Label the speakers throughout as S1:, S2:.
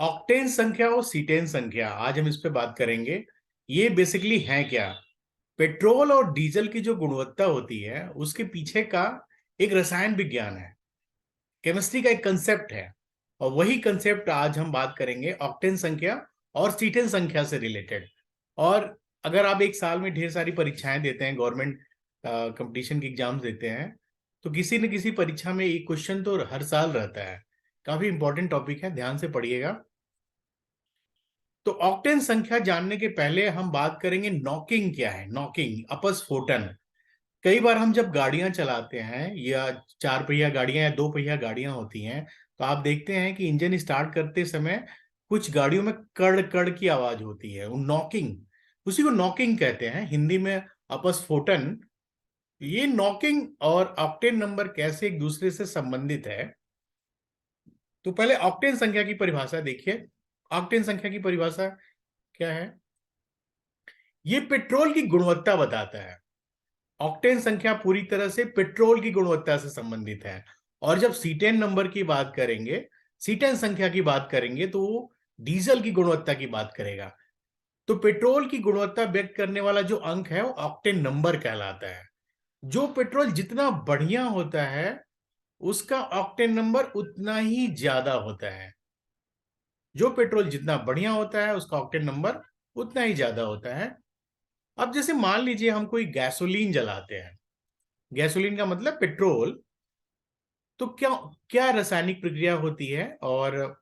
S1: Octane संख्या और cetane संख्या, आज हम इस पे बात करेंगे। ये बेसिकली है क्या? पेट्रोल और डीजल की जो गुणवत्ता होती है उसके पीछे का एक रसायन विज्ञान है, केमिस्ट्री का एक कंसेप्ट है। और वही कंसेप्ट आज हम बात करेंगे ऑक्टेन संख्या और सीटेन संख्या से रिलेटेड। और अगर आप एक साल में ढेर सारी परीक्षाएं देते हैं, गवर्नमेंट कंपटीशन की एग्जाम्स देते हैं, तो किसी न किसी परीक्षा में एक क्वेश्चन तो हर साल रहता है। काफी इंपॉर्टेंट टॉपिक है, ध्यान से पढ़िएगा। तो ऑक्टेन संख्या जानने के पहले हम बात करेंगे नॉकिंग क्या है। नॉकिंग, अपस्फोटन। कई बार हम जब गाड़ियां चलाते हैं या चार पहिया गाड़ियां या दो पहिया गाड़ियां होती हैं, तो आप देखते हैं कि इंजन स्टार्ट करते समय कुछ गाड़ियों में कड़ कड़ की आवाज होती है, वो नॉकिंग। उसी को नॉकिंग कहते हैं, हिंदी में अपस्फोटन। ये नॉकिंग और ऑक्टेन नंबर कैसे एक दूसरे से संबंधित है, तो पहले ऑक्टेन संख्या की परिभाषा देखिए। ऑक्टेन संख्या की परिभाषा क्या है? ये पेट्रोल की गुणवत्ता बताता है। ऑक्टेन संख्या पूरी तरह से पेट्रोल की गुणवत्ता से संबंधित है। और जब सीटेन नंबर की बात करेंगे, सीटेन संख्या की बात करेंगे, तो वो डीजल की गुणवत्ता की बात करेगा। तो पेट्रोल की गुणवत्ता व्यक्त करने वाला जो अंक है वो ऑक्टेन नंबर कहलाता है। जो पेट्रोल जितना बढ़िया होता है उसका ऑक्टेन नंबर उतना ही ज्यादा होता है। जो पेट्रोल जितना बढ़िया होता है उसका ऑक्टेन नंबर उतना ही ज्यादा होता है। अब जैसे मान लीजिए हम कोई गैसोलीन जलाते हैं, गैसोलीन का मतलब पेट्रोल। तो क्या क्या रासायनिक प्रक्रिया होती है? और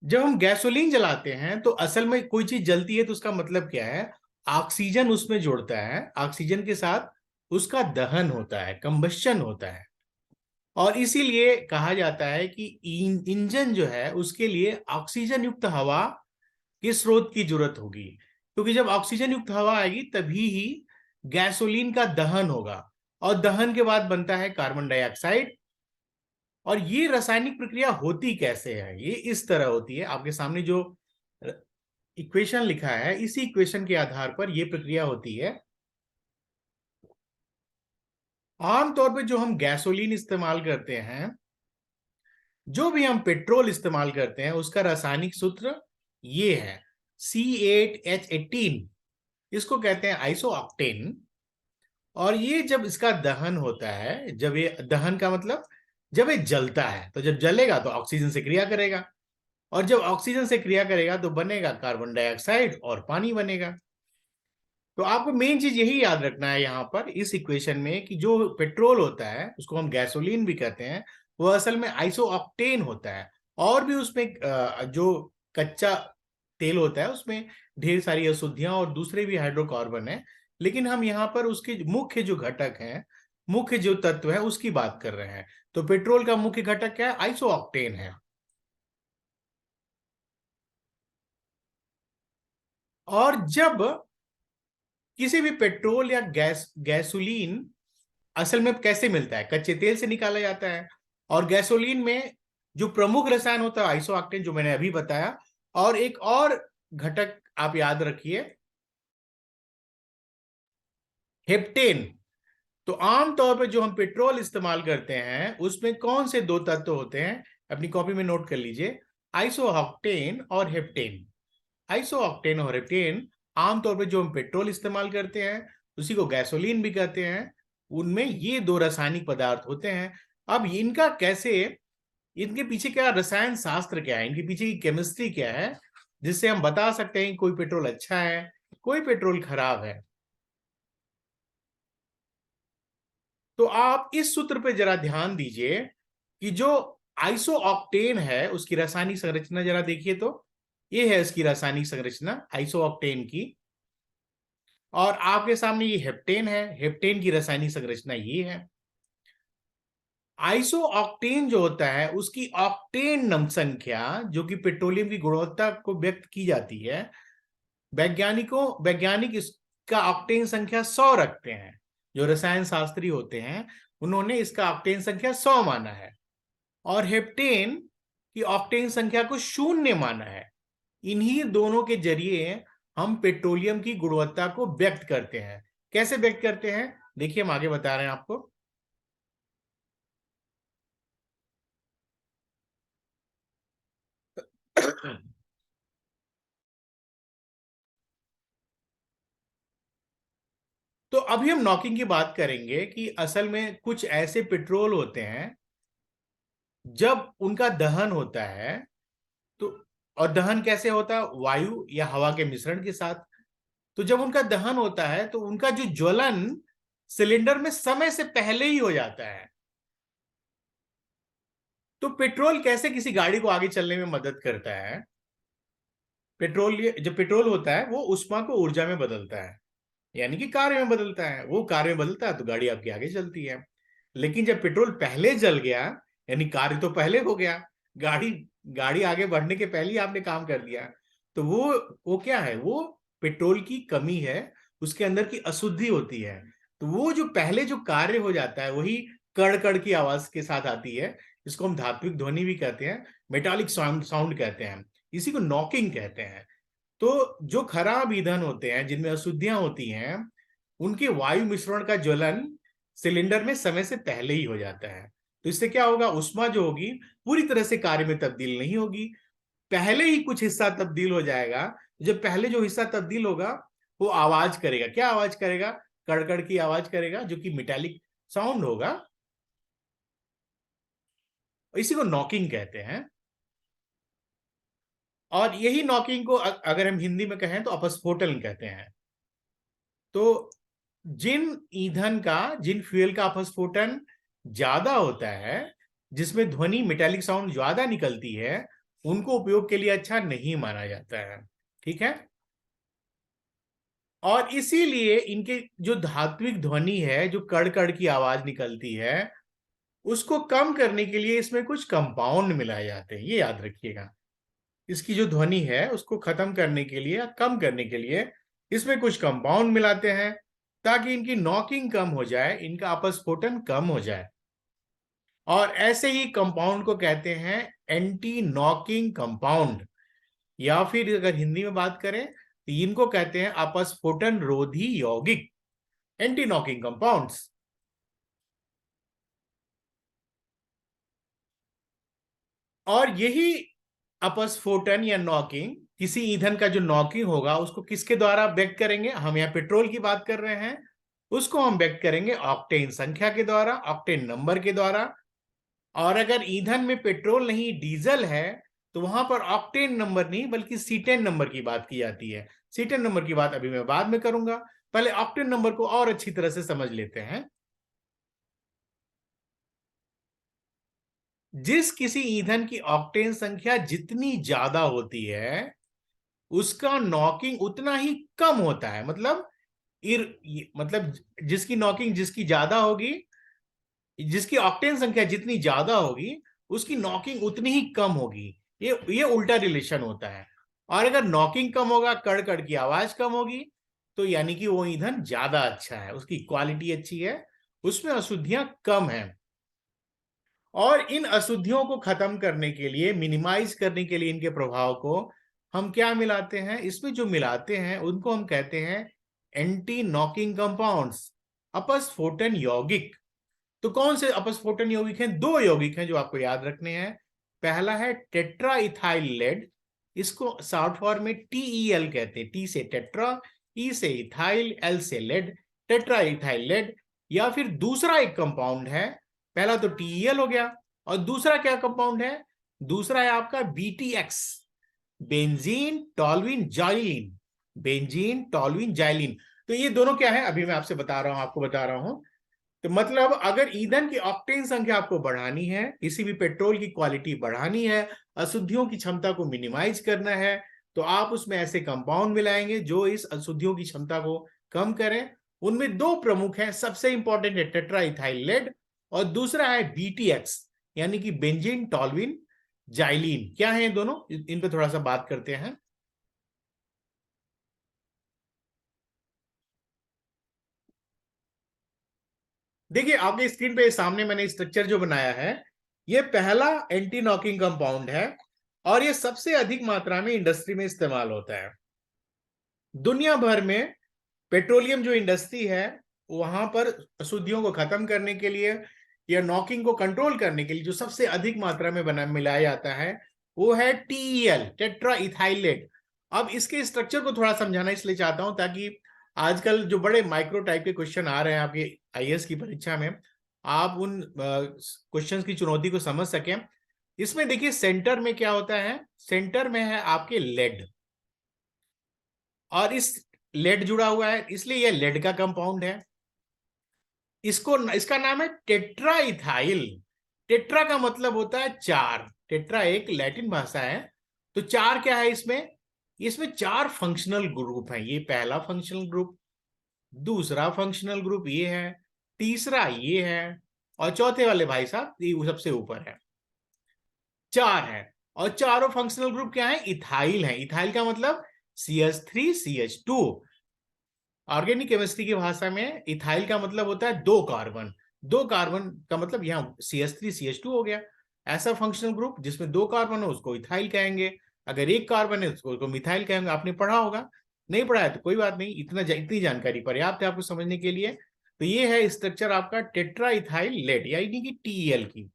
S1: जब हम गैसोलीन जलाते हैं तो असल में कोई चीज जलती है तो उसका मतलब क्या है? ऑक्सीजन उसमें जोड़ता है, ऑक्सीजन के साथ उसका दहन होता है, कंबश्चन होता है। और इसीलिए कहा जाता है कि इंजन जो है उसके लिए ऑक्सीजन युक्त हवा के स्रोत की जरूरत होगी, क्योंकि जब ऑक्सीजन युक्त हवा आएगी तभी ही गैसोलीन का दहन होगा। और दहन के बाद बनता है कार्बन डाइऑक्साइड। और ये रासायनिक प्रक्रिया होती कैसे है? ये इस तरह होती है, आपके सामने जो इक्वेशन लिखा है इसी इक्वेशन के आधार पर यह प्रक्रिया होती है। आमतौर पर जो हम गैसोलीन इस्तेमाल करते हैं, जो भी हम पेट्रोल इस्तेमाल करते हैं, उसका रासायनिक सूत्र ये है, C8H18। इसको कहते हैं आइसो ऑक्टेन। और ये जब इसका दहन होता है, जब ये दहन का मतलब जब ये जलता है, तो जब जलेगा तो ऑक्सीजन से क्रिया करेगा। और जब ऑक्सीजन से क्रिया करेगा तो बनेगा कार्बन डाइऑक्साइड और पानी बनेगा। तो आपको मेन चीज यही याद रखना है यहाँ पर इस इक्वेशन में, कि जो पेट्रोल होता है उसको हम गैसोलीन भी कहते हैं, वो असल में आइसो ऑक्टेन होता है। और भी उसमें जो कच्चा तेल होता है उसमें ढेर सारी अशुद्धियां और दूसरे भी हाइड्रोकार्बन है। लेकिन हम यहाँ पर उसके मुख्य जो घटक हैं, मुख्य जो तत्व है उसकी बात कर रहे हैं। तो पेट्रोल का मुख्य घटक क्या है? आइसो ऑक्टेन है। और जब किसी भी पेट्रोल या गैसोलीन असल में कैसे मिलता है? कच्चे तेल से निकाला जाता है। और गैसोलीन में जो प्रमुख रसायन होता है आइसो ऑक्टेन, जो मैंने अभी बताया। और एक और घटक आप याद रखिए, हेप्टेन। तो आमतौर पर जो हम पेट्रोल इस्तेमाल करते हैं उसमें कौन से दो तत्व होते हैं? अपनी कॉपी में नोट कर लीजिए, आइसो ऑक्टेन और हेप्टेन। आइसो ऑक्टेन और हेप्टेन आमतौर पर जो हम पेट्रोल इस्तेमाल करते हैं उसी को गैसोलीन भी कहते हैं, उनमें ये दो रासायनिक पदार्थ होते हैं। अब इनका कैसे, इनके पीछे क्या रसायन शास्त्र क्या है, इनके पीछे की केमिस्ट्री क्या है, जिससे हम बता सकते हैं कि कोई पेट्रोल अच्छा है, कोई पेट्रोल खराब है। तो आप इस सूत्र पे जरा ध्यान दीजिए कि जो आइसो ऑक्टेन है उसकी रासायनिक संरचना जरा देखिए। तो ये है इसकी रासायनिक संरचना आइसो ऑक्टेन की। और आपके सामने ये हेप्टेन है, हेप्टेन की रासायनिक संरचना ये है। आइसो ऑक्टेन जो होता है उसकी ऑक्टेन नंबर संख्या, जो कि पेट्रोलियम की गुणवत्ता को व्यक्त की जाती है, वैज्ञानिक इसका ऑक्टेन संख्या 100 रखते हैं। जो रसायन शास्त्री होते हैं उन्होंने इसका ऑक्टेन संख्या 100 माना है। और हेप्टेन की ऑक्टेन संख्या को 0 माना है। इन्हीं दोनों के जरिए हम पेट्रोलियम की गुणवत्ता को व्यक्त करते हैं। कैसे व्यक्त करते हैं देखिए, हम आगे बता रहे हैं आपको। तो अभी हम नॉकिंग की बात करेंगे कि असल में कुछ ऐसे पेट्रोल होते हैं जब उनका दहन होता है तो, और दहन कैसे होता है, वायु या हवा के मिश्रण के साथ। तो जब उनका दहन होता है तो उनका जो ज्वलन सिलेंडर में समय से पहले ही हो जाता है। तो पेट्रोल कैसे किसी गाड़ी को आगे चलने में मदद करता है? पेट्रोल, ये जब पेट्रोल होता है वो ऊष्मा को ऊर्जा में बदलता है, यानी कि कार्य में बदलता है। वो कार्य में बदलता है तो गाड़ी आपकी आगे चलती है। लेकिन जब पेट्रोल पहले जल गया, यानी कार्य तो पहले हो गया, गाड़ी गाड़ी आगे बढ़ने के पहले ही आपने काम कर दिया, तो वो क्या है, वो पेट्रोल की कमी है, उसके अंदर की अशुद्धि होती है। तो वो जो पहले जो कार्य हो जाता है वही कड़ कड़ की आवाज के साथ आती है। इसको हम धात्विक ध्वनि भी कहते हैं, मेटालिक साउंड साउंड कहते हैं, इसी को नॉकिंग कहते हैं। तो जो खराब ईंधन होते हैं जिनमें अशुद्धियां होती हैं, उनके वायु मिश्रण का ज्वलन सिलेंडर में समय से पहले ही हो जाता है। तो इससे क्या होगा, ऊष्मा जो होगी पूरी तरह से कार्य में तब्दील नहीं होगी, पहले ही कुछ हिस्सा तब्दील हो जाएगा। जब पहले जो हिस्सा तब्दील होगा वो आवाज करेगा। क्या आवाज करेगा? कड़कड़ की आवाज करेगा, जो कि मेटालिक साउंड होगा। इसी को नॉकिंग कहते हैं। और यही नॉकिंग को अगर हम हिंदी में कहें तो अपस्फोटन कहते हैं। तो जिन फ्यूल का अपस्फोटन ज्यादा होता है, जिसमें ध्वनि मेटालिक साउंड ज्यादा निकलती है, उनको उपयोग के लिए अच्छा नहीं माना जाता है। ठीक है। और इसीलिए इनके जो धात्विक ध्वनि है, जो कड़ कड़ की आवाज निकलती है, उसको कम करने के लिए इसमें कुछ कंपाउंड मिलाए जाते हैं, ये याद रखिएगा। इसकी जो ध्वनि है उसको खत्म करने के लिए या कम करने के लिए इसमें कुछ कंपाउंड मिलाते हैं, ताकि इनकी नॉकिंग कम हो जाए, इनका अपस्फोटन कम हो जाए। और ऐसे ही कंपाउंड को कहते हैं एंटी नॉकिंग कंपाउंड, या फिर अगर हिंदी में बात करें तो इनको कहते हैं अपस्फोटन रोधी यौगिक, एंटी नॉकिंग कंपाउंड्स। और यही अपस्फोटन या नॉकिंग, किसी ईंधन का जो नॉकिंग होगा उसको किसके द्वारा व्यक्त करेंगे, हम यहाँ पेट्रोल की बात कर रहे हैं, उसको हम व्यक्त करेंगे ऑक्टेन संख्या के द्वारा, ऑक्टेन नंबर के द्वारा। और अगर ईंधन में पेट्रोल नहीं डीजल है, तो वहां पर ऑक्टेन नंबर नहीं बल्कि सीटेन नंबर की बात की जाती है। सीटेन नंबर की बात अभी मैं बाद में करूंगा, पहले ऑक्टेन नंबर को और अच्छी तरह से समझ लेते हैं। जिस किसी ईंधन की ऑक्टेन संख्या जितनी ज्यादा होती है, उसका नॉकिंग उतना ही कम होता है। मतलब मतलब जिसकी नॉकिंग जिसकी ज्यादा होगी, जिसकी ऑक्टेन संख्या जितनी ज्यादा होगी, उसकी नॉकिंग उतनी ही कम होगी। ये उल्टा रिलेशन होता है। और अगर नॉकिंग कम होगा, कड़ कड़ की आवाज कम होगी, तो यानी कि वो ईंधन ज्यादा अच्छा है, उसकी क्वालिटी अच्छी है, उसमें अशुद्धियां कम है। और इन अशुद्धियों को खत्म करने के लिए, मिनिमाइज करने के लिए इनके प्रभाव को, हम क्या मिलाते हैं, इसमें जो मिलाते हैं उनको हम कहते हैं एंटी नॉकिंग कंपाउंड्स, अपस्फोटन यौगिक। तो कौन से अपस्फोटन यौगिक हैं? दो यौगिक हैं जो आपको याद रखने हैं। पहला है टेट्रा इथाइल लेड, इसको शॉर्ट फॉर्म में टीईएल कहते हैं। टी से टेट्रा, ई से इथाइल, एल से लेड, टेट्रा इथाइल लेड। या फिर दूसरा एक कंपाउंड है, पहला तो टीईएल हो गया, और दूसरा क्या कंपाउंड है? दूसरा है आपका BTX, benzene toluene xylene. Benzene toluene xylene. तो ये दोनों क्या है, अभी मैं आपसे बता रहा हूं, आपको बता रहा हूं। तो मतलब अगर ईंधन की ऑक्टेन संख्या आपको बढ़ानी है, किसी भी पेट्रोल की क्वालिटी बढ़ानी है, अशुद्धियों की क्षमता को मिनिमाइज करना है, तो आप उसमें ऐसे कंपाउंड मिलाएंगे जो इस अशुद्धियों की क्षमता को कम करें। उनमें दो प्रमुख हैं, सबसे इंपॉर्टेंट है टेट्रा इथाइल लेड, और दूसरा है बीटीएक्स, यानी कि बेंजीन टॉल्विन जाइलिन। क्या है ये दोनों, इन पे थोड़ा सा बात करते हैं। देखिए आपके स्क्रीन पे सामने मैंने स्ट्रक्चर जो बनाया है, ये पहला एंटी नॉकिंग कंपाउंड है, और ये सबसे अधिक मात्रा में इंडस्ट्री में इस्तेमाल होता है। दुनिया भर में पेट्रोलियम जो इंडस्ट्री है, वहां पर अशुद्धियों को खत्म करने के लिए या नॉकिंग को कंट्रोल करने के लिए जो सबसे अधिक मात्रा में बना मिलाया जाता है, वो है टीईएल, टेट्रा इथाइलेट। अब इसके स्ट्रक्चर को थोड़ा समझाना इसलिए चाहता हूं ताकि आजकल जो बड़े माइक्रो टाइप के क्वेश्चन आ रहे हैं आपके आईएएस की परीक्षा में, आप उन क्वेश्चंस की चुनौती को समझ सकें। इसमें देखिए सेंटर में क्या होता है, सेंटर में है आपके लेड, और इस लेड जुड़ा हुआ है इसलिए यह लेड का कंपाउंड है। इसको इसका नाम है टेट्रा इथाइल। टेट्रा का मतलब होता है चार, टेट्रा एक लैटिन भाषा है। तो चार क्या है इसमें, इसमें चार फंक्शनल ग्रुप हैं। ये पहला फंक्शनल ग्रुप, दूसरा फंक्शनल ग्रुप ये है, तीसरा ये है, और चौथे वाले भाई साहब ये सबसे ऊपर है। चार है, और चारों फंक्शनल ग्रुप क्या है, इथाइल है। इथाइल का मतलब CH3CH2। ऑर्गेनिक केमिस्ट्री की भाषा में इथाइल का मतलब होता है दो कार्बन। दो कार्बन का मतलब यहाँ CH3CH2 हो गया। ऐसा फंक्शनल ग्रुप जिसमें दो कार्बन हो उसको इथाइल कहेंगे, अगर एक कार्बन है उसको मिथाइल कहेंगे। आपने पढ़ा होगा, नहीं पढ़ा है तो कोई बात नहीं, इतनी जानकारी पर्याप्त है आपको समझने के लिए। तो ये है स्ट्रक्चर आपका टेट्रा इथाइल लेड यानी कि TEL की।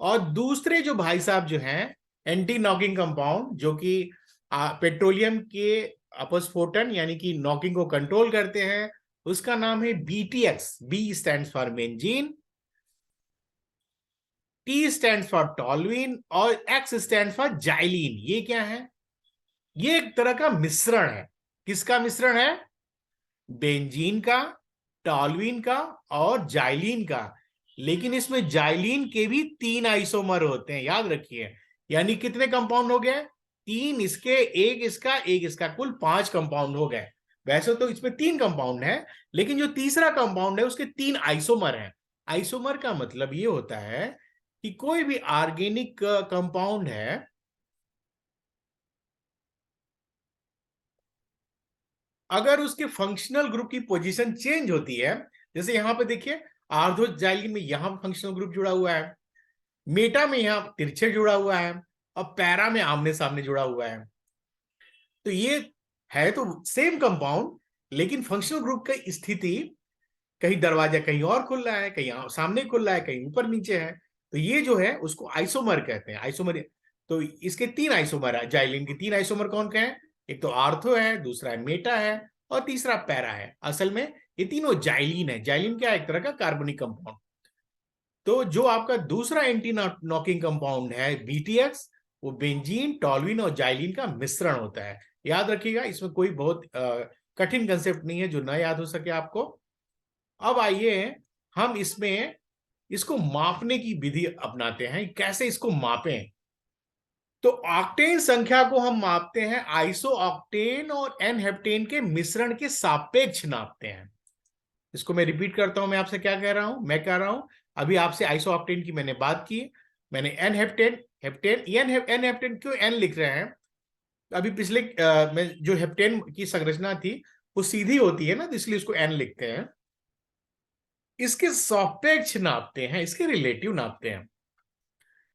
S1: और दूसरे जो भाई साहब जो हैं एंटी नॉकिंग कंपाउंड, जो कि पेट्रोलियम के अपस्फोटन यानी कि नॉकिंग को कंट्रोल करते हैं, उसका नाम है BTX। B stands for benzene, T stands for toluene, और X स्टैंड्स फॉर जाइलीन। ये क्या है, ये एक तरह का मिश्रण है। किसका मिश्रण है, बेंजीन का, टॉलुइन का और जाइलीन का। लेकिन इसमें जाइलीन के भी तीन आइसोमर होते हैं, याद रखिए। यानी कितने कंपाउंड हो गए, तीन इसके, एक इसका, कुल पांच कंपाउंड हो गए। वैसे तो इसमें तीन कंपाउंड है, लेकिन जो तीसरा कंपाउंड है उसके तीन आइसोमर हैं। आइसोमर का मतलब ये होता है कि कोई भी ऑर्गेनिक कंपाउंड है, अगर उसके फंक्शनल ग्रुप की पोजीशन चेंज होती है, जैसे यहां पे देखिए आर्थोजाइलिन में यहां फंक्शनल ग्रुप जुड़ा हुआ है, मेटा में यहां तिरछे जुड़ा हुआ है, और पैरा में आमने सामने जुड़ा हुआ है। तो ये है तो सेम कंपाउंड, लेकिन फंक्शनल ग्रुप की स्थिति, कहीं दरवाजा कहीं और खुल रहा है, कहीं सामने खुल रहा है, कहीं ऊपर नीचे है। तो ये जो है उसको आइसोमर कहते हैं, आइसोमर। तो इसके तीन आइसोमर है, जाइलिन के तीन आइसोमर कौन कहे हैं, एक तो आर्थो है, दूसरा मेटा है, और तीसरा पैरा है। असल में ये तीनों जाइलिन है। जाइलिन क्या है, एक तरह का कार्बनिक कंपाउंड। तो जो आपका दूसरा एंटी नॉकिंग कंपाउंड है BTX, वो बेंजीन, टॉलुइन और जाइलिन का मिश्रण होता है। याद रखिएगा, इसमें कोई बहुत कठिन कंसेप्ट नहीं है जो ना याद हो सके आपको। अब आइए हम इसमें इसको मापने की विधि अपनाते हैं। कैसे इसको मापें, तो ऑक्टेन संख्या को हम मापते हैं आइसो ऑक्टेन और एन हेप्टेन के मिश्रण के सापेक्ष नापते हैं। इसको मैं रिपीट करता हूं, मैं आपसे क्या कह रहा हूं, मैं कह रहा हूं अभी आपसे आइसो ऑक्टेन की मैंने बात की, मैंने एन हेप्टेन, एन हेप्टेन क्यों एन लिख रहे हैं, अभी पिछले में जो हेप्टेन की संरचना थी वो सीधी होती है ना, तो इसलिए उसको एन लिखते हैं। इसके सापेक्ष नापते हैं, इसके रिलेटिव नापते हैं।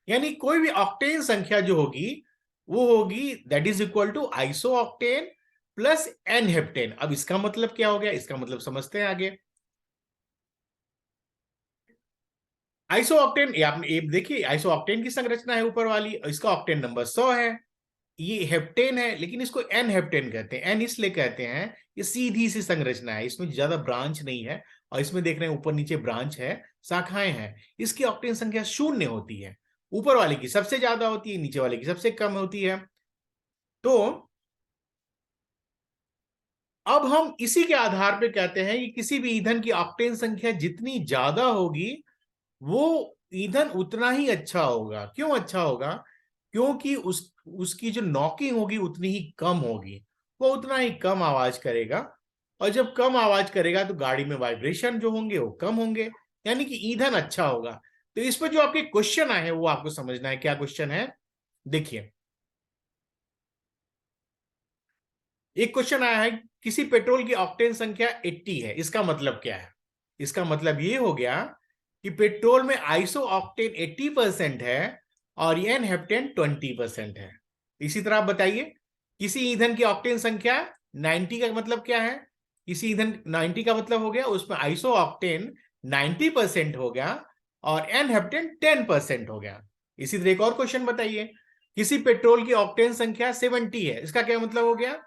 S1: यानी कोई भी ऑक्टेन संख्या जो होगी वो होगी that is equal to iso octane plus n heptane. अब इसका मतलब क्या हो गया, इसका मतलब समझते हैं आगे। आइसो ऑक्टेन, ये आपने ये देखिए आइसो ऑक्टेन की संरचना है ऊपर वाली, इसका ऑक्टेन नंबर 100 है। ये हेप्टेन है, लेकिन इसको एन हेप्टेन कहते हैं। एन इसलिए कहते हैं, ये सीधी सी संरचना है, इसमें ज्यादा ब्रांच नहीं है, और इसमें देख रहे हैं ऊपर नीचे ब्रांच है, शाखाएं हैं। इसकी ऑक्टेन संख्या शून्य होती है, ऊपर वाले की सबसे ज्यादा होती है, नीचे वाले की सबसे कम होती है। तो अब हम इसी के आधार पे कहते हैं कि किसी भी ईंधन की ऑक्टेन संख्या जितनी ज्यादा होगी वो ईंधन उतना ही अच्छा होगा। क्यों अच्छा होगा, क्योंकि उसकी जो नॉकिंग होगी उतनी ही कम होगी, वो उतना ही कम आवाज करेगा, और जब कम आवाज करेगा तो गाड़ी में वाइब्रेशन जो होंगे वो कम होंगे, यानी कि ईंधन अच्छा होगा। तो इस पर जो आपके क्वेश्चन आए हैं वो आपको समझना है। क्या क्वेश्चन है, देखिए एक क्वेश्चन आया है, किसी पेट्रोल की ऑक्टेन संख्या 80 है, इसका मतलब क्या है, इसका मतलब ये हो गया कि पेट्रोल में आइसो ऑक्टेन 80% है और एन हेप्टेन 20% है। इसी तरह आप बताइए, किसी ईंधन की ऑक्टेन संख्या 90 का मतलब क्या है, किसी ईंधन 90 का मतलब हो गया उसमें आइसो ऑक्टेन 90% हो गया और एन हेप्टेन 10% हो गया। इसी तरह एक और क्वेश्चन बताइए, किसी पेट्रोल की ऑक्टेन संख्या 70 है, इसका क्या मतलब हो गया,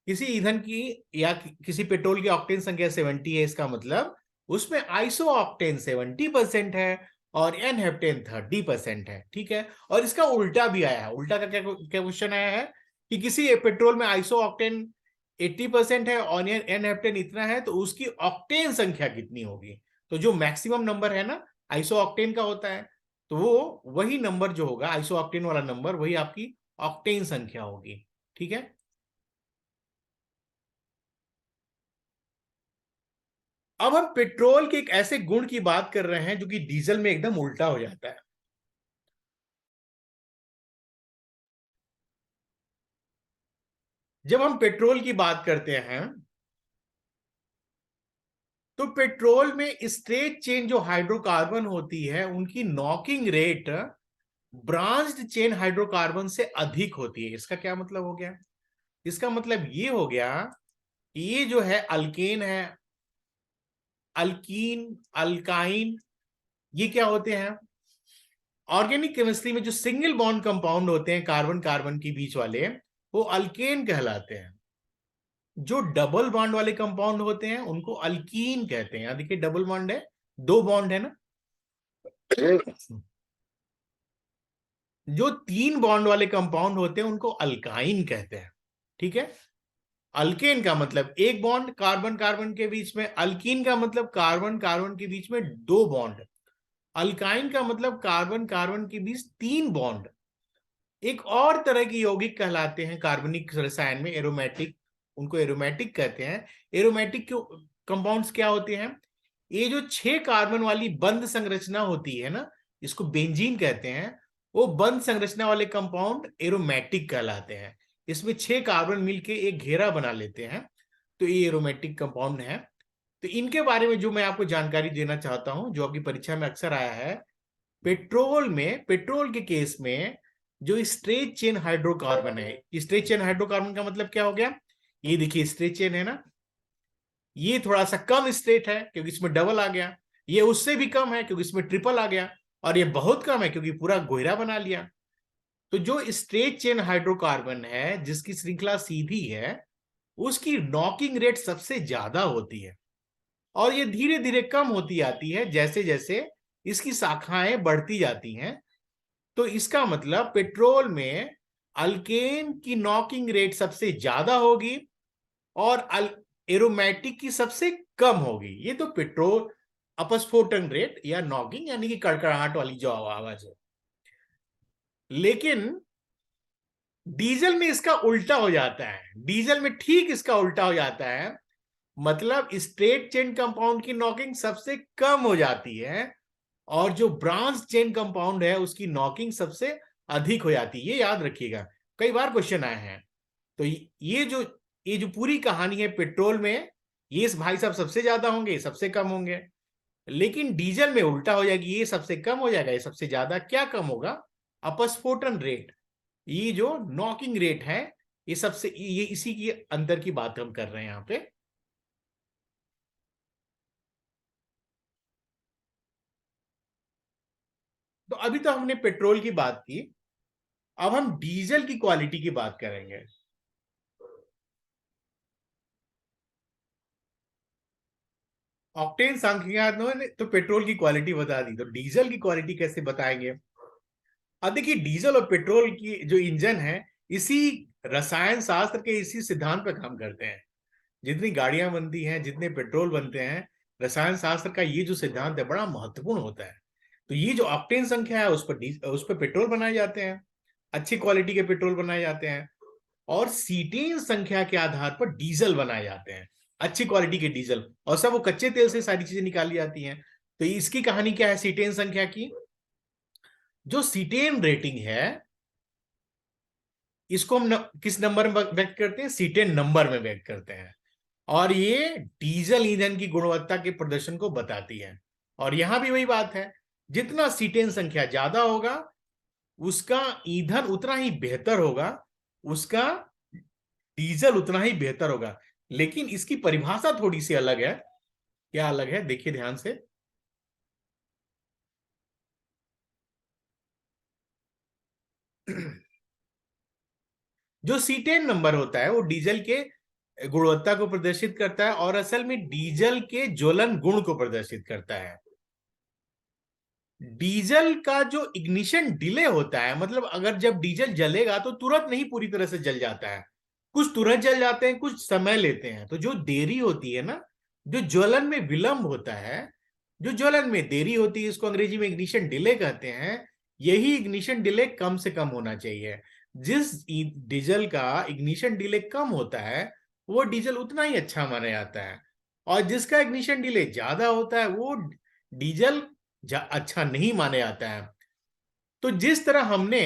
S1: किसी ईंधन की या किसी पेट्रोल की ऑक्टेन संख्या 70 है, इसका मतलब उसमें आइसो ऑक्टेन 70% है और एन हेप्टेन 30% है। ठीक है, और इसका उल्टा भी आया है। उल्टा का क्या क्या क्वेश्चन आया है कि किसी पेट्रोल में आइसो ऑक्टेन 80% है और एन हेप्टेन इतना है, तो उसकी ऑक्टेन संख्या कितनी होगी। तो जो मैक्सिमम नंबर है ना आइसो ऑक्टेन का होता है, तो वो वही नंबर जो होगा आइसो ऑक्टेन वाला नंबर, वही आपकी ऑक्टेन संख्या होगी। ठीक है, अब हम पेट्रोल के एक ऐसे गुण की बात कर रहे हैं जो कि डीजल में एकदम उल्टा हो जाता है। जब हम पेट्रोल की बात करते हैं, तो पेट्रोल में स्ट्रेट चेन जो हाइड्रोकार्बन होती है उनकी knocking rate branched chain hydrocarbon से अधिक होती है। इसका क्या मतलब हो गया? इसका मतलब ये हो गया कि ये जो है अल्केन है, अल्कीन, अल्काइन, ये क्या होते हैं? ऑर्गेनिक केमिस्ट्री में जो सिंगल बॉन्ड कंपाउंड होते हैं कार्बन कार्बन के बीच वाले, वो अल्केन कहलाते हैं। जो डबल बॉन्ड वाले कंपाउंड होते हैं उनको अल्कीन कहते हैं। यहां देखिए डबल बॉन्ड है, दो बॉन्ड है ना। जो तीन बॉन्ड वाले कंपाउंड होते हैं उनको अल्काइन कहते हैं। ठीक है, अल्केन का मतलब एक बॉन्ड कार्बन कार्बन के बीच में, अल्कीन का मतलब कार्बन कार्बन के बीच में दो बॉन्ड, अल्काइन का मतलब कार्बन कार्बन के बीच तीन बॉन्ड। एक और तरह की यौगिक कहलाते हैं कार्बनिक रसायन में एरोमेटिक, उनको एरोमेटिक कहते हैं। एरोमेटिक कंपाउंड्स क्या होते हैं? ये जो छह कार्बन वाली बंद संरचना होती है ना, इसको बेंजीन कहते हैं। वो बंद संरचना वाले कंपाउंड एरोमेटिक कहलाते हैं। इसमें छह कार्बन मिलके एक घेरा बना लेते हैं, तो ये एरोमेटिक कंपाउंड है। तो इनके बारे में जो मैं आपको जानकारी देना चाहता हूं, जो आपकी परीक्षा में अक्सर आया है, पेट्रोल में, पेट्रोल के केस में जो स्ट्रेट चेन हाइड्रोकार्बन है, स्ट्रेट चेन हाइड्रोकार्बन का मतलब क्या हो गया? ये देखिए स्ट्रेट चेन है ना, ये थोड़ा सा कम स्ट्रेट है क्योंकि इसमें डबल आ गया, ये उससे भी कम है क्योंकि इसमें ट्रिपल आ गया, और ये बहुत कम है क्योंकि पूरा गोहरा बना लिया। तो जो स्ट्रेट चेन हाइड्रोकार्बन है जिसकी श्रृंखला सीधी है, उसकी नॉकिंग रेट सबसे ज्यादा होती है, और ये धीरे धीरे कम होती आती है जैसे जैसे इसकी शाखाएं बढ़ती जाती हैं। तो इसका मतलब पेट्रोल में अल्केन की नॉकिंग रेट सबसे ज्यादा होगी और एरोमेटिक की सबसे कम होगी। ये तो पेट्रोल अपस्फोटन रेट या नॉकिंग यानी कि कड़कड़ाहट वाली जो आवाज है। लेकिन डीजल में इसका उल्टा हो जाता है, डीजल में ठीक इसका उल्टा हो जाता है। मतलब स्ट्रेट चेन कंपाउंड की नॉकिंग सबसे कम हो जाती है और जो ब्रांच चेन कंपाउंड है उसकी नॉकिंग सबसे अधिक हो जाती है। ये याद रखिएगा, कई बार क्वेश्चन आए हैं। तो ये जो पूरी कहानी है पेट्रोल में, ये इस भाई साहब सबसे ज्यादा होंगे, ये सबसे कम होंगे। लेकिन डीजल में उल्टा हो जाएगी, ये सबसे कम हो जाएगा, ये सबसे ज्यादा। क्या कम होगा? अपस्फोटन रेट, ये जो नॉकिंग रेट है, ये सबसे, ये इसी की अंतर की बात हम कर रहे हैं यहाँ पे। तो अभी तो हमने पेट्रोल की बात की, अब हम डीजल की क्वालिटी की बात करेंगे। ऑक्टेन संख्या ने तो पेट्रोल की क्वालिटी बता दी, तो डीजल की क्वालिटी कैसे बताएंगे? अब देखिए डीजल और पेट्रोल की जो इंजन है, इसी रसायन शास्त्र के इसी सिद्धांत पर काम करते हैं। जितनी गाड़ियां बनती हैं, जितने पेट्रोल बनते हैं, रसायन शास्त्र का ये जो सिद्धांत है बड़ा महत्वपूर्ण होता है। तो ये जो ऑक्टेन संख्या है उस पर पेट्रोल बनाए जाते हैं, अच्छी क्वालिटी के पेट्रोल बनाए जाते हैं। और सीटेन संख्या के आधार पर डीजल बनाए जाते हैं, अच्छी क्वालिटी के डीजल, और सब वो कच्चे तेल से सारी चीजें निकाली जाती हैं। तो इसकी कहानी क्या है सीटेन संख्या की? जो सीटेन रेटिंग है, इसको हम किस नंबर में व्यक्त करते हैं? सीटेन नंबर में व्यक्त करते हैं। और ये डीजल ईंधन की गुणवत्ता के प्रदर्शन को बताती है। और यहां भी वही बात है, जितना सीटेन संख्या ज्यादा होगा उसका ईंधन उतना ही बेहतर होगा, उसका डीजल उतना ही बेहतर होगा। लेकिन इसकी परिभाषा थोड़ी सी अलग है। क्या अलग है? देखिए ध्यान से। जो सीटेन नंबर होता है वो डीजल के गुणवत्ता को प्रदर्शित करता है और असल में डीजल के ज्वलन गुण को प्रदर्शित करता है। डीजल का जो इग्निशन डिले होता है, मतलब अगर जब डीजल जलेगा तो तुरंत नहीं पूरी तरह से जल जाता है, कुछ तुरंत जल जाते हैं, कुछ समय लेते हैं। तो जो देरी होती है ना, जो ज्वलन में विलंब होता है, जो ज्वलन में देरी होती है, इसको अंग्रेजी में इग्निशन डिले कहते हैं। यही इग्निशन डिले कम से कम होना चाहिए। जिस डीजल का इग्निशन डिले कम होता है वो डीजल उतना ही अच्छा माना जाता है, और जिसका इग्निशन डिले ज्यादा होता है वो डीजल अच्छा नहीं माने जाता है। तो जिस तरह हमने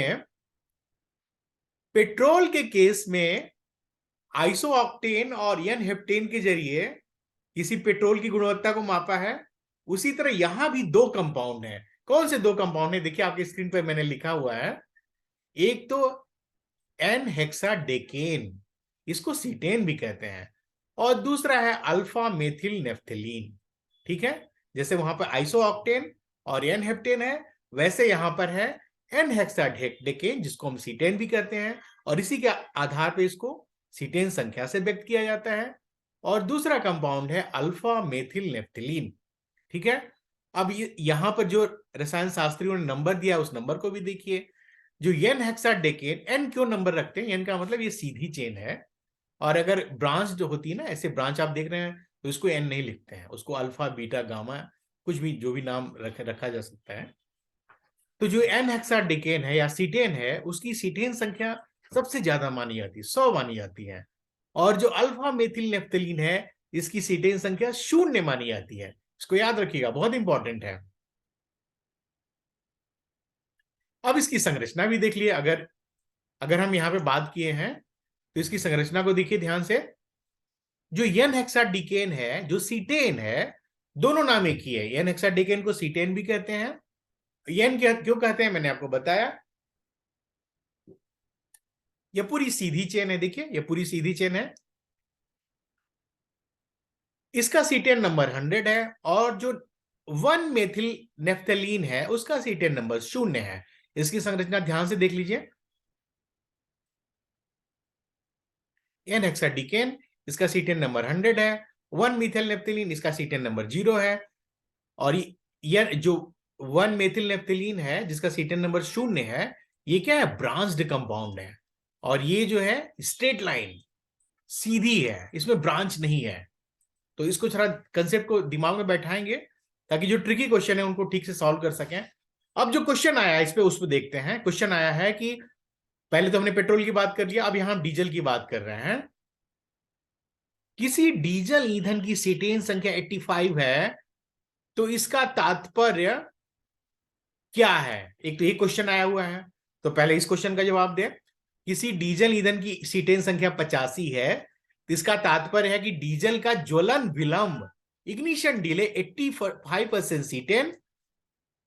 S1: पेट्रोल के केस में आइसो ऑक्टेन और एन हेप्टेन के जरिए किसी पेट्रोल की गुणवत्ता को मापा है, उसी तरह यहां भी दो कंपाउंड हैं। कौन से दो कंपाउंड है? देखिए आपके स्क्रीन पर मैंने लिखा हुआ है। एक तो एन हेक्साडेकेन, इसको सीटेन भी कहते हैं, और दूसरा है अल्फा मेथिल नेफ्थेलीन। ठीक है, जैसे वहां पर आइसो ऑक्टेन और एन हेप्टेन है, वैसे यहां पर है एन हेक्साडेकेन, जिसको हम सीटेन भी कहते हैं, और इसी के आधार पर इसको सीटेन संख्या से व्यक्त किया जाता है। और दूसरा कंपाउंड है अल्फा मेथिल नेफ्थेलीन। ठीक है, अब यहां पर जो रसायन शास्त्रियों ने नंबर दिया उस नंबर को भी देखिए। जो एन हेक्साडेकेन, एन क्यों नंबर रखते हैं? एन का मतलब ये सीधी चेन है, और अगर ब्रांच जो होती है ना, ऐसे ब्रांच आप देख रहे हैं, तो इसको एन नहीं लिखते हैं, उसको अल्फा बीटा गामा कुछ भी जो भी नाम रखा जा सकता है। तो जो एन हेक्साडेकेन है या सीटेन है, उसकी सीटेन संख्या सबसे ज्यादा मानी जाती है, 100 मानी जाती है। और जो अल्फा मेथिल नेफ्थलीन है, इसकी सीटेन संख्या 0 मानी जाती है। इसको याद रखिएगा, बहुत इंपॉर्टेंट है। अब इसकी संरचना भी देख लिए। अगर अगर हम यहां पे बात किए हैं तो इसकी संरचना को देखिए ध्यान से। जो एन हेक्साडेकेन है, जो सीटेन है, दोनों नाम एक ही है। एन हेक्साडेकेन को सीटेन भी कहते हैं। एन क्यों कहते हैं मैंने आपको बताया। यह पूरी सीधी चेन है, देखिए यह पूरी सीधी चेन है। इसका सीटेन नंबर 100 है, और जो 1 मेथिल नेफ्थलीन है उसका सीटेन नंबर 0 है। इसकी संरचना ध्यान से देख लीजिए। एन हेक्साडेकेन, इसका सीटेन नंबर 100 है। 1 मिथाइल नेफ्थलीन, इसका सीटेन नंबर 0 है। और ये जो 1 मेथिल नेफ्थलीन है जिसका सीटेन नंबर 0 है, ये क्या है? ब्रांच्ड कंपाउंड है। और ये जो है स्ट्रेट लाइन, सीधी है, इसमें ब्रांच नहीं है। तो इसको थोड़ा कंसेप्ट को दिमाग में बैठाएंगे ताकि जो ट्रिकी क्वेश्चन है उनको ठीक से सॉल्व कर सकें। अब जो क्वेश्चन आया है इस पे उस पर देखते हैं। क्वेश्चन आया है कि पहले तो हमने पेट्रोल की बात कर लिया, अब यहां हम डीजल की बात कर रहे हैं। किसी डीजल ईंधन की सीटेन संख्या 85 है, तो इसका तात्पर्य क्या है? एक तो ये क्वेश्चन आया हुआ है, तो पहले इस क्वेश्चन का जवाब दे। किसी डीजल ईंधन की सीटेन संख्या 85 है, तो इसका तात्पर्य है कि डीजल का ज्वलन विलंब, इग्निशन डिले 85% सीटेन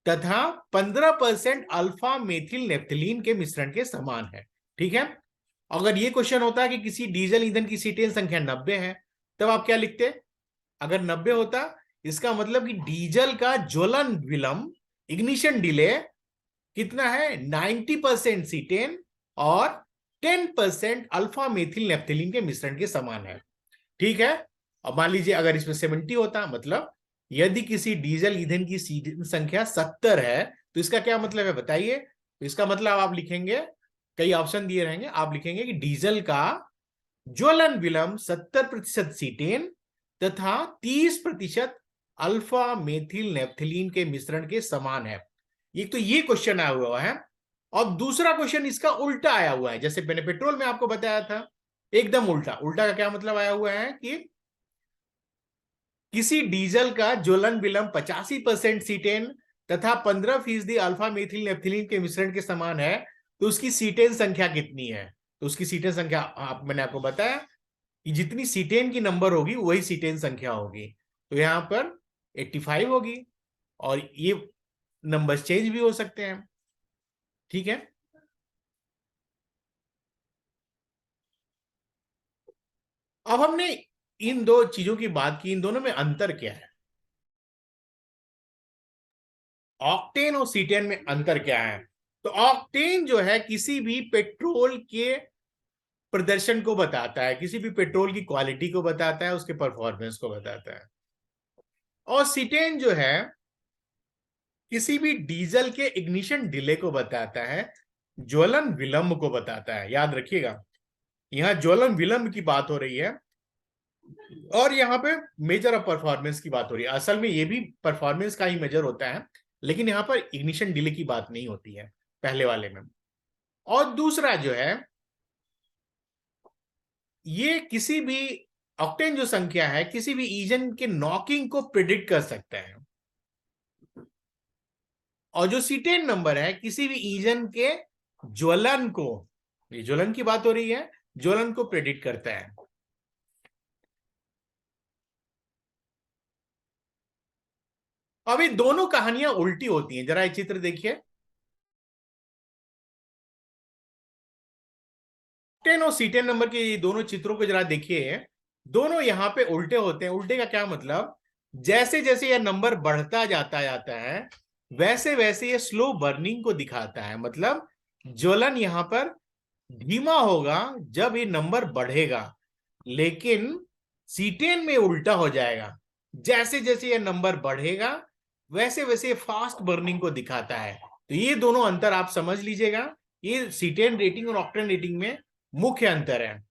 S1: तथा 15% अल्फा मेथिल नेफ्थलीन के मिश्रण के समान है। ठीक है, अगर ये क्वेश्चन होता है कि किसी डीजल ईंधन की सीटेन संख्या 90 है, तब आप क्या लिखते? अगर 90 होता, इसका मतलब कि डीजल का ज्वलन विलंब, इग्निशन डिले कितना है? 90% सीटेन और 10% अल्फा मेथिल नेफ्थलीन के मिश्रण के समान है। ठीक है, अब मान लीजिए अगर इसमें 70 होता, मतलब यदि किसी डीजल ईंधन की सीटेन संख्या 70 है, तो इसका क्या मतलब है बताइए? तो इसका मतलब आप लिखेंगे, कई ऑप्शन दिए रहेंगे, आप लिखेंगे कि डीजल का ज्वलन विलंब 70% सीटेन तथा 30% अल्फा मेथिल नेफ्थलीन के मिश्रण के समान है। एक तो ये क्वेश्चन आया हुआ है, और दूसरा क्वेश्चन इसका उल्टा आया हुआ है। जैसे मैंने पेट्रोल में आपको बताया था, एकदम उल्टा। उल्टा का क्या मतलब आया हुआ है कि किसी डीजल का ज्वलन विलंब 85% सीटेन तथा 15% अल्फा मेथिल नेफ्थलीन के मिश्रण के समान है, तो उसकी सीटेन संख्या कितनी है? तो उसकी सीटेन संख्या मैंने आपको बताया कि जितनी सीटेन की नंबर होगी वही सीटेन संख्या होगी। तो यहां पर 85 होगी, और ये नंबर चेंज भी हो सकते हैं। ठीक है, अब हमने इन दो चीजों की बात की, इन दोनों में अंतर क्या है? ऑक्टेन और सीटेन में अंतर क्या है? तो ऑक्टेन जो है किसी भी पेट्रोल के प्रदर्शन को बताता है, किसी भी पेट्रोल की क्वालिटी को बताता है, उसके परफॉर्मेंस को बताता है। और सीटेन जो है किसी भी डीजल के इग्निशन डिले को बताता है, ज्वलन विलंब को बताता है। याद रखिएगा, यहाँ ज्वलन विलंब की बात हो रही है और यहाँ पे मेजर ऑफ परफॉर्मेंस की बात हो रही है। असल में ये भी परफॉर्मेंस का ही मेजर होता है, लेकिन यहाँ पर इग्निशन डिले की बात नहीं होती है पहले वाले में। और दूसरा जो है, ये किसी भी ऑक्टेन जो संख्या है किसी भी ईजन के नॉकिंग को प्रिडिक्ट कर सकता है, और जो सीटेन नंबर है किसी भी ईजन के ज्वलन को, ये ज्वलन की बात हो रही है, ज्वलन को प्रेडिक्ट करता है। अभी दोनों कहानियां उल्टी होती हैं, जरा ये चित्र देखिए। टेन और सीटेन नंबर के ये दोनों चित्रों को जरा देखिए, दोनों यहां पे उल्टे होते हैं। उल्टे का क्या मतलब, जैसे जैसे यह नंबर बढ़ता जाता जाता है वैसे वैसे ये स्लो बर्निंग को दिखाता है। मतलब ज्वलन यहां पर धीमा होगा जब ये नंबर बढ़ेगा, लेकिन सीटेन में उल्टा हो जाएगा, जैसे जैसे ये नंबर बढ़ेगा वैसे वैसे फास्ट बर्निंग को दिखाता है। तो ये दोनों अंतर आप समझ लीजिएगा, ये सीटेन रेटिंग और ऑक्टेन रेटिंग में मुख्य अंतर है।